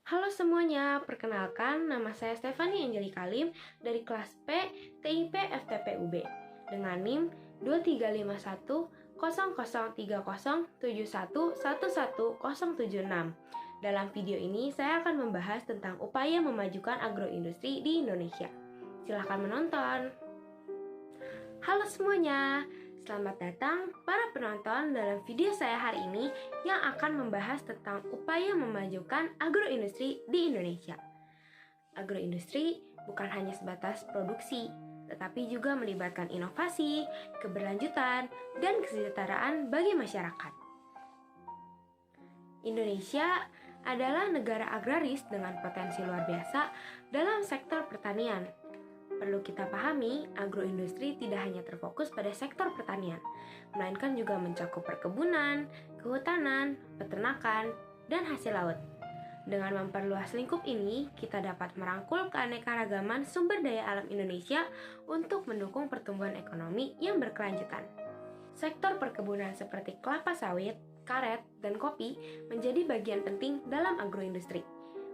Halo semuanya, perkenalkan nama saya Stefani Angelika Lim dari kelas P TIP FTP UB dengan NIM 2351003071111076. Dalam video ini saya akan membahas tentang upaya memajukan agroindustri di Indonesia. Silahkan menonton. Halo semuanya, selamat datang para penonton dalam video saya hari ini yang akan membahas tentang upaya memajukan agroindustri di Indonesia. Agroindustri bukan hanya sebatas produksi, tetapi juga melibatkan inovasi, keberlanjutan, dan kesejahteraan bagi masyarakat. Indonesia adalah negara agraris dengan potensi luar biasa dalam sektor pertanian. Perlu kita pahami, agroindustri tidak hanya terfokus pada sektor pertanian, melainkan juga mencakup perkebunan, kehutanan, peternakan, dan hasil laut. Dengan memperluas lingkup ini, kita dapat merangkul keanekaragaman sumber daya alam Indonesia untuk mendukung pertumbuhan ekonomi yang berkelanjutan. Sektor perkebunan seperti kelapa sawit, karet, dan kopi menjadi bagian penting dalam agroindustri.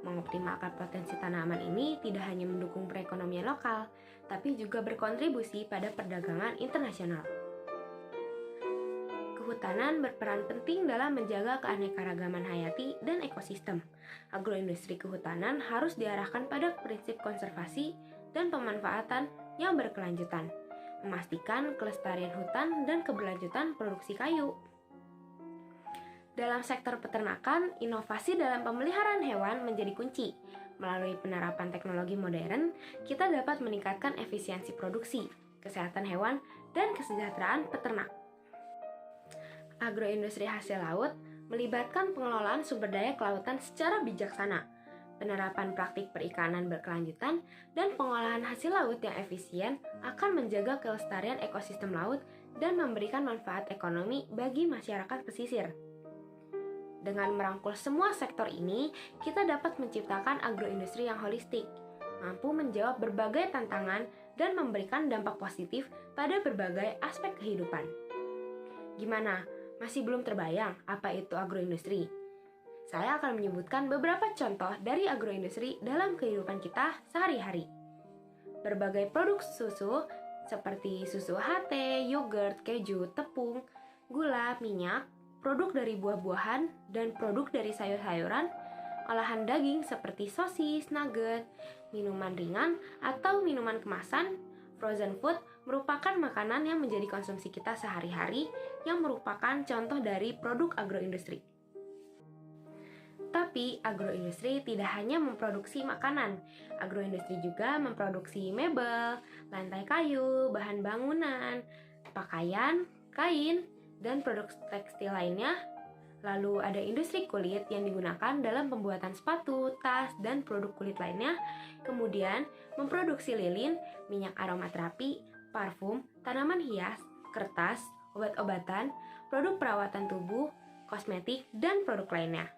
Mengoptimalkan potensi tanaman ini tidak hanya mendukung perekonomian lokal, tapi juga berkontribusi pada perdagangan internasional. Kehutanan berperan penting dalam menjaga keanekaragaman hayati dan ekosistem. Agroindustri kehutanan harus diarahkan pada prinsip konservasi dan pemanfaatan yang berkelanjutan, memastikan kelestarian hutan dan keberlanjutan produksi kayu. Dalam sektor peternakan, inovasi dalam pemeliharaan hewan menjadi kunci. Melalui penerapan teknologi modern, kita dapat meningkatkan efisiensi produksi, kesehatan hewan, dan kesejahteraan peternak. Agroindustri hasil laut melibatkan pengelolaan sumber daya kelautan secara bijaksana, penerapan praktik perikanan berkelanjutan, dan pengolahan hasil laut yang efisien akan menjaga kelestarian ekosistem laut dan memberikan manfaat ekonomi bagi masyarakat pesisir. Dengan merangkul semua sektor ini, kita dapat menciptakan agroindustri yang holistik, mampu menjawab berbagai tantangan dan memberikan dampak positif pada berbagai aspek kehidupan. Gimana? Masih belum terbayang apa itu agroindustri? Saya akan menyebutkan beberapa contoh dari agroindustri dalam kehidupan kita sehari-hari. Berbagai produk susu seperti susu HT, yogurt, keju, tepung, gula, minyak, produk dari buah-buahan, dan produk dari sayur-sayuran, olahan daging seperti sosis, nugget, minuman ringan, atau minuman kemasan, frozen food merupakan makanan yang menjadi konsumsi kita sehari-hari yang merupakan contoh dari produk agroindustri. Tapi agroindustri tidak hanya memproduksi makanan, agroindustri juga memproduksi mebel, lantai kayu, bahan bangunan, pakaian, kain, dan produk tekstil lainnya. Lalu ada industri kulit yang digunakan dalam pembuatan sepatu, tas, dan produk kulit lainnya. Kemudian memproduksi lilin, minyak aromaterapi, parfum, tanaman hias, kertas, obat-obatan, produk perawatan tubuh, kosmetik, dan produk lainnya.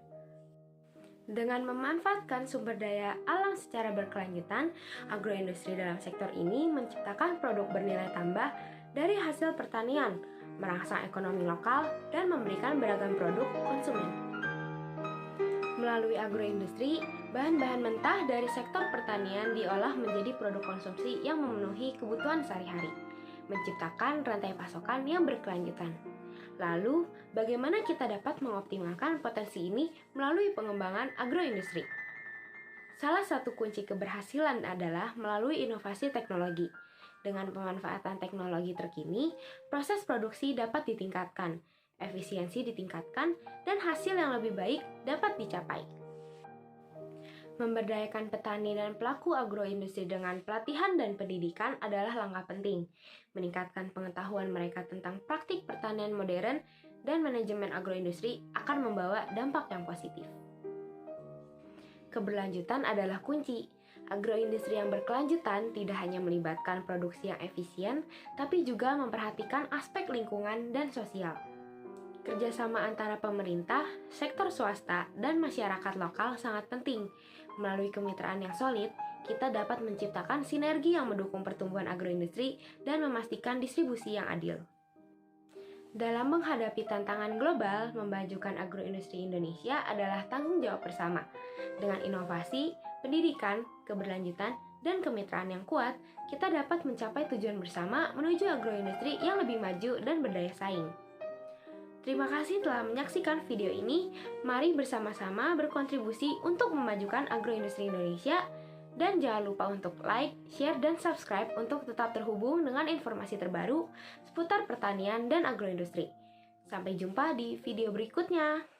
Dengan memanfaatkan sumber daya alam secara berkelanjutan, agroindustri dalam sektor ini menciptakan produk bernilai tambah dari hasil pertanian, merangsang ekonomi lokal, dan memberikan beragam produk konsumen. Melalui agroindustri, bahan-bahan mentah dari sektor pertanian diolah menjadi produk konsumsi yang memenuhi kebutuhan sehari-hari, menciptakan rantai pasokan yang berkelanjutan. Lalu, bagaimana kita dapat mengoptimalkan potensi ini melalui pengembangan agroindustri? Salah satu kunci keberhasilan adalah melalui inovasi teknologi. Dengan pemanfaatan teknologi terkini, proses produksi dapat ditingkatkan, efisiensi ditingkatkan, dan hasil yang lebih baik dapat dicapai. Memberdayakan petani dan pelaku agroindustri dengan pelatihan dan pendidikan adalah langkah penting. Meningkatkan pengetahuan mereka tentang praktik pertanian modern dan manajemen agroindustri akan membawa dampak yang positif. Keberlanjutan adalah kunci. Agroindustri yang berkelanjutan tidak hanya melibatkan produksi yang efisien, tapi juga memperhatikan aspek lingkungan dan sosial. Kerjasama antara pemerintah, sektor swasta, dan masyarakat lokal sangat penting. Melalui kemitraan yang solid, kita dapat menciptakan sinergi yang mendukung pertumbuhan agroindustri dan memastikan distribusi yang adil. Dalam menghadapi tantangan global, memajukan agroindustri Indonesia adalah tanggung jawab bersama. Dengan inovasi, pendidikan, keberlanjutan, dan kemitraan yang kuat, kita dapat mencapai tujuan bersama menuju agroindustri yang lebih maju dan berdaya saing. Terima kasih telah menyaksikan video ini. Mari bersama-sama berkontribusi untuk memajukan agroindustri Indonesia. Dan jangan lupa untuk like, share, dan subscribe untuk tetap terhubung dengan informasi terbaru seputar pertanian dan agroindustri. Sampai jumpa di video berikutnya.